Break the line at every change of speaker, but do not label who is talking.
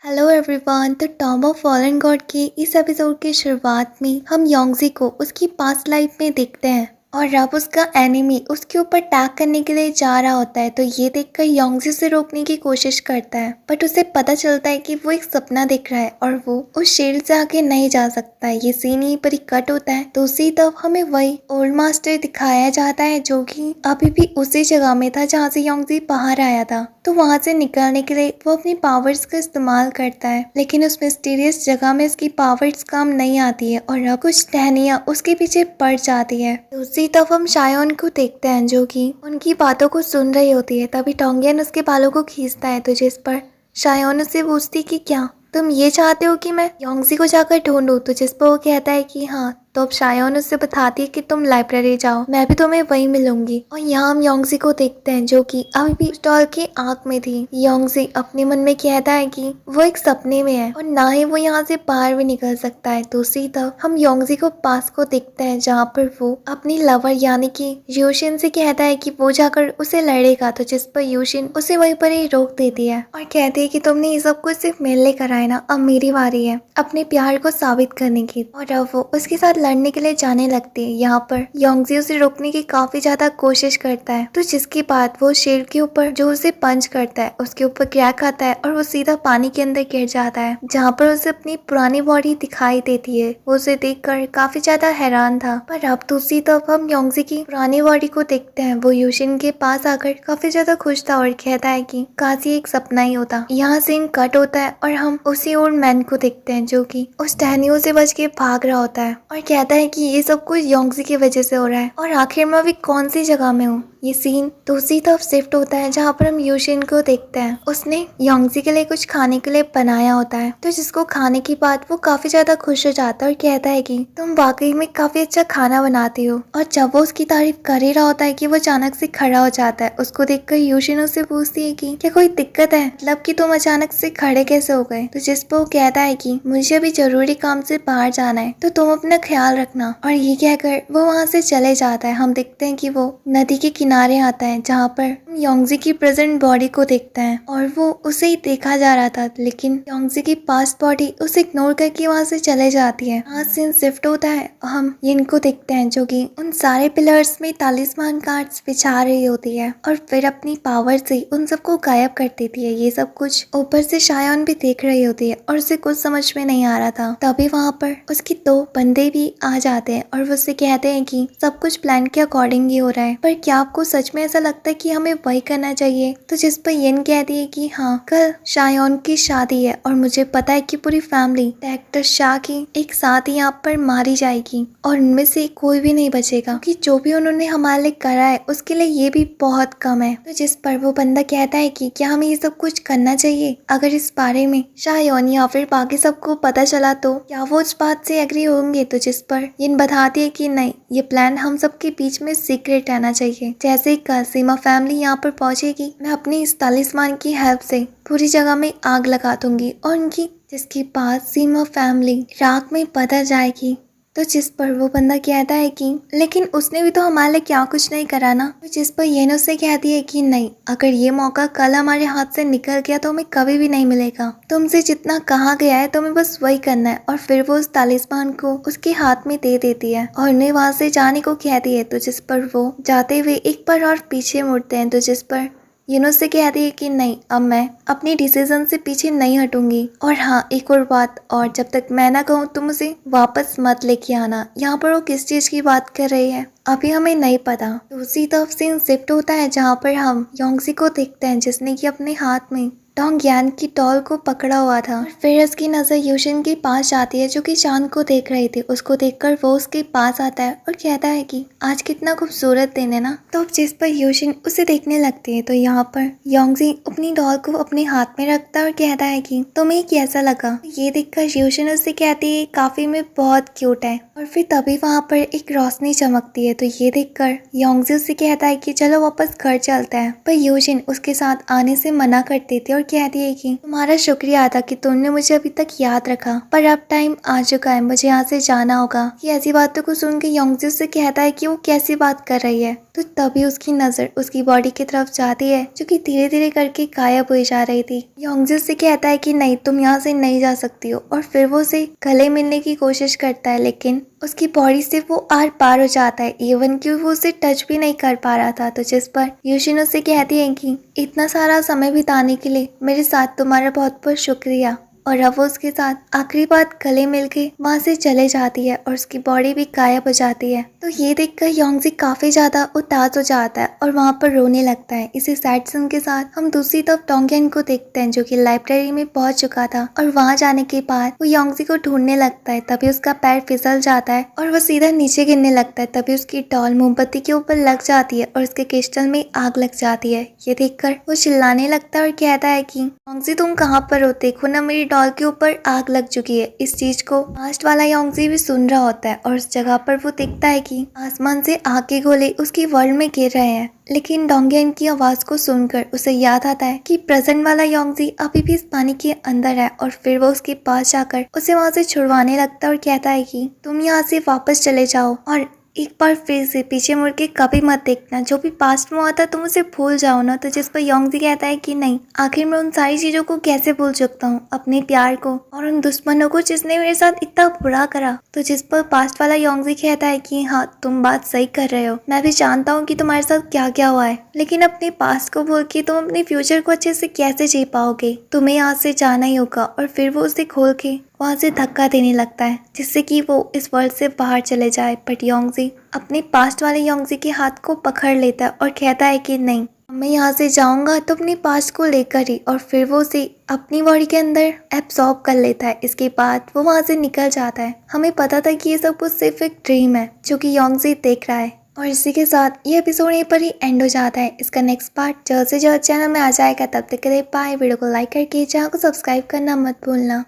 Hello everyone. तो Tom of fallen God के इस एपिसोड की शुरुआत में हम योंगजी को उसकी पास्ट लाइफ में देखते हैं और अब उसका एनिमी उसके ऊपर अटैक करने के लिए जा रहा होता है। तो ये देखकर योंगजी उसे रोकने की कोशिश करता है, बट उसे पता चलता है कि वो एक सपना देख रहा है और वो उस शील्ड से आगे नहीं जा सकता है। ये सीन यहीं पर ही कट होता है। तो उसी तरफ हमें वही ओल्ड मास्टर दिखाया जाता है जो कि अभी भी उसी जगह में था जहाँ से योंगजी बाहर आया था। तो वहां से निकलने के लिए वो अपनी पावर्स का इस्तेमाल करता है, लेकिन उस मिस्टीरियस जगह में उसकी पावर्स काम नहीं आती है और अब कुछ टहनियाँ उसके पीछे पड़ जाती है। दूसरी तरफ हम शायोन को देखते हैं जो कि उनकी बातों को सुन रही होती है। तभी टोंगियन उसके बालों को खींचता है, तो जिस पर शायोन उससे पूछती कि क्या तुम ये चाहते हो कि मैं योंगजी को जाकर ढूंढूं। तो जिस पर वो कहता है कि हाँ। तो अब शायोन उससे बताती है कि तुम लाइब्रेरी जाओ, मैं भी तुम्हें वहीं मिलूंगी। और यहाँ हम योंगजी को देखते हैं जो कि अभी भी स्टॉल की आंख में थी। योंगजी अपने मन में कहता है कि वो एक सपने में है और ना ही वो यहाँ से बाहर भी निकल सकता है। दूसरी तरफ हम योंगजी को पास को देखते हैं जहाँ पर वो अपनी लवर यानी कि यूशिन से कहता है कि वो जाकर उसे लड़ेगा। तो जिस पर यूशिन उसे वहीं पर ही रोक देती है और कहती है कि तुमने ये सब कुछ सिर्फ मिलने कराए ना, अब मेरी बारी है अपने प्यार को साबित करने की। और अब वो उसके साथ लड़ने के लिए जाने लगती है। यहाँ पर योंगजी उसे रोकने की काफी ज्यादा कोशिश करता है, तो जिसके बाद वो शेर के ऊपर जो उसे पंच करता है उसके ऊपर क्रैक आता है और वो सीधा पानी के अंदर गिर जाता है, जहाँ पर उसे अपनी पुरानी बॉडी दिखाई देती है। वो उसे देखकर काफी ज्यादा हैरान था। पर अब दूसरी तरफ हम योंगजी की पुरानी बॉडी को देखते हैं। वो यूशिन के पास आकर काफी ज्यादा खुश था और कहता है कि काश ये एक सपना ही होता। यहाँ सीन कट होता है और हम उसी ओल्ड मैन को देखते हैं जो कि उस टहनियों से बच के भाग रहा होता है और कहता है कि ये सब कुछ योंगजी की वजह से हो रहा है और आखिर मैं अभी कौन सी जगह में हूँ। ये सीन दूसरी तरफ शिफ्ट होता है जहाँ पर हम यूशिन को देखते हैं। उसने योंगजी के लिए कुछ खाने के लिए बनाया होता है, तो जिसको खाने के बाद वो काफी ज्यादा खुश हो जाता है और कहता है कि तुम वाकई में काफी अच्छा खाना बनाती हो। और जब वो उसकी तारीफ कर ही रहा होता है कि वो अचानक से खड़ा हो जाता है। उसको देखकर यूशिन उससे पूछती है कि क्या कोई दिक्कत है, मतलब कि तुम अचानक से खड़े कैसे हो गए। तो जिस पर वो कहता है कि मुझे अभी जरूरी काम से बाहर जाना है, तो तुम अपना ख्याल रखना। और ये कहकर वो वहाँ से चले जाता है। हम देखते हैं कि वो नदी के किनारे आता है जहाँ पर योंगजी की प्रेजेंट बॉडी को देखते हैं और वो उसे ही देखा जा रहा था, लेकिन योंगजी की पास्ट बॉडी उसे इग्नोर करके वहाँ से चले जाती है। यहाँ सीन शिफ्ट होता है। हम इनको देखते हैं जो कि उन सारे पिलर्स में तालिस्मान कार्ड्स बिछा रही होती है और फिर अपनी पावर से उन सबको गायब कर देती है। ये सब कुछ ऊपर से शायोन भी देख रही होती है और उसे कुछ समझ में नहीं आ रहा था। तभी वहाँ पर उसके दो बंदे भी आ जाते हैं और वो उससे कहते हैं कि सब कुछ प्लान के अकॉर्डिंग ही हो रहा है, पर क्या आपको सच में ऐसा लगता है कि हमें वही करना चाहिए। तो जिस पर येन कहती है कि हाँ, कल शायोन की शादी है और मुझे पता है कि पूरी फैमिली डायरेक्टर शाह की एक साथ ही यहाँ पर मारी जाएगी और उनमें से कोई भी नहीं बचेगा, कि जो भी उन्होंने हमारे लिए करा है उसके लिए ये भी बहुत कम है। तो जिस पर वो बंदा कहता है कि क्या हमें ये सब कुछ करना चाहिए, अगर इस बारे में शायोन या फिर बाकी सबको पता चला तो क्या वो इस बात से एग्री होंगे। तो जिस पर येन बताती है कि नहीं, ये प्लान हम सबके बीच में सीक्रेट रहना चाहिए। जैसे ही सीमा फैमिली यहाँ पर पहुंचेगी, मैं अपनी इस तालिस्मान की हेल्प से पूरी जगह में आग लगा दूंगी और उनकी जिसके पास सीमा फैमिली राख में बदल जाएगी। तो जिस पर वो बंदा कहता है कि लेकिन उसने भी तो हमारे लिए क्या कुछ नहीं करा ना। तो जिस पर येन उससे कहती है कि नहीं, अगर ये मौका कल हमारे हाथ से निकल गया तो हमें कभी भी नहीं मिलेगा। तुमसे जितना कहा गया है तुम्हें बस वही करना है। और फिर वो उस तालिस्मान को उसके हाथ में दे देती है और उन्हें वहां से जाने को कहती है। तो जिस पर वो जाते हुए एक बार और पीछे मुड़ते हैं। तो जिस पर येन उससे कहती है कि नहीं, अब मैं अपनी डिसीजन से पीछे नहीं हटूंगी। और हाँ, एक और बात, और जब तक मैं ना कहूँ तुम उसे वापस मत लेके आना। यहाँ पर वो किस चीज की बात कर रही है अभी हमें नहीं पता। दूसरी तरफ सीन शिफ्ट होता है जहाँ पर हम योंगजी को देखते हैं जिसने कि अपने हाथ में डोंगयान की डॉल को पकड़ा हुआ था। फिर उसकी नजर यूशिन के पास जाती है जो कि चांद को देख रही थी। उसको देखकर वो उसके पास आता है और कहता है कि आज कितना खूबसूरत दिन है ना। तो अब जिस पर यूशिन उसे देखने लगती है तो यहाँ पर योंगजी अपनी डॉल को अपने हाथ में रखता है और कहता है कि तुम्हें कैसा लगा। ये देखकर यूशिन उससे कहती है काफी में बहुत क्यूट है। और फिर तभी वहाँ पर एक रोशनी चमकती है, तो ये देखकर योंगजी उससे कहता है कि चलो वापस घर चलते हैं। पर यूजिन उसके साथ आने से मना कर देती है और कहती है कि तुम्हारा शुक्रिया था कि तुमने मुझे अभी तक याद रखा, पर अब टाइम आ चुका है, मुझे यहाँ से जाना होगा। ये ऐसी बातों को सुन के योंगजी उससे कहता है कि वो कैसी बात कर रही है। तो तभी उसकी नजर उसकी बॉडी की तरफ जाती है जो कि धीरे धीरे करके गायब हुई जा रही थी। योंगजी उससे कहता है कि नहीं, तुम यहाँ से नहीं जा सकती हो, और फिर वो उसे गले मिलने की कोशिश करता है, लेकिन उसकी बॉडी से वो आर पार हो जाता है, इवन कि वो उसे टच भी नहीं कर पा रहा था। तो जिस पर यूशिन उससे कहती है कि इतना सारा समय बिताने के लिए मेरे साथ तुम्हारा बहुत बहुत शुक्रिया। और अब वो उसके साथ आखिरी बात गले मिलके वहाँ से चले जाती है और उसकी बॉडी भी गायब हो जाती है। तो ये देखकर योंगजी काफी ज्यादा उदास हो जाता है और वहाँ पर रोने लगता है। इसी सैड सीन के साथ हम दूसरी तरफ डोंगयन को देखते हैं जो कि लाइब्रेरी में पहुंच चुका था, और वहाँ जाने के बाद वो योंगजी को ढूंढने लगता है। तभी उसका पैर फिसल जाता है और वो सीधा नीचे गिरने लगता है। तभी उसकी डॉल मोमबत्ती के ऊपर लग जाती है और उसके क्रिस्टल में आग लग जाती है। ये देखकर वो चिल्लाने लगता है और कहता है कि योंगजी तुम कहाँ पर हो, देखो ना मेरी डॉल के ऊपर आग लग चुकी है। इस चीज को पास्ट वाला योंगजी भी सुन रहा होता है और उस जगह पर वो देखता है कि आसमान से आग के गोले उसकी वर्ल्ड में गिर रहे हैं। लेकिन डोंगयन की आवाज को सुनकर उसे याद आता है कि प्रेजेंट वाला योंगजी अभी भी इस पानी के अंदर है, और फिर वो उसके पास जाकर उसे वहां से छुड़वाने लगता है और कहता है कि तुम यहाँ से वापस चले जाओ और एक बार फिर से पीछे मुड़ के कभी मत देखना, जो भी पास्ट में हुआ था तुम उसे भूल जाओ ना। तो जिस पर योंगजी कहता है कि नहीं, आखिर मैं उन सारी चीजों को कैसे भूल सकता हूँ, अपने प्यार को और उन दुश्मनों को जिसने मेरे साथ इतना बुरा करा। तो जिस पर पास्ट वाला योंगजी कहता है कि हाँ, तुम बात सही कर रहे हो, मैं भी जानता हूँ कि तुम्हारे साथ क्या क्या हुआ है, लेकिन अपने पास्ट को भूल के तुम अपने फ्यूचर को अच्छे से कैसे जी पाओगे, तुम्हें यहाँ से जाना ही होगा। और फिर वो उसे खोल के वहाँ से धक्का देने लगता है जिससे कि वो इस वर्ल्ड से बाहर चले जाए। बट योंगजी अपने पास्ट वाले योंगजी के हाथ को पकड़ लेता है और कहता है कि नहीं, मैं यहाँ से जाऊंगा तो अपने पास्ट को लेकर ही, और फिर वो उसे अपनी बॉडी के अंदर एब्सॉर्ब कर लेता है। इसके बाद वो वहाँ से निकल जाता है। हमें पता था कि ये सब कुछ सिर्फ एक ड्रीम है जो कि योंगजी देख रहा है। और इसी के साथ ये एपिसोड यहीं पर ही एंड हो जाता है। इसका नेक्स्ट पार्ट जल्द से जल्द चैनल में आ जाएगा। तब तक के लिए बाय। वीडियो को लाइक करके चैनल को सब्सक्राइब करना मत भूलना।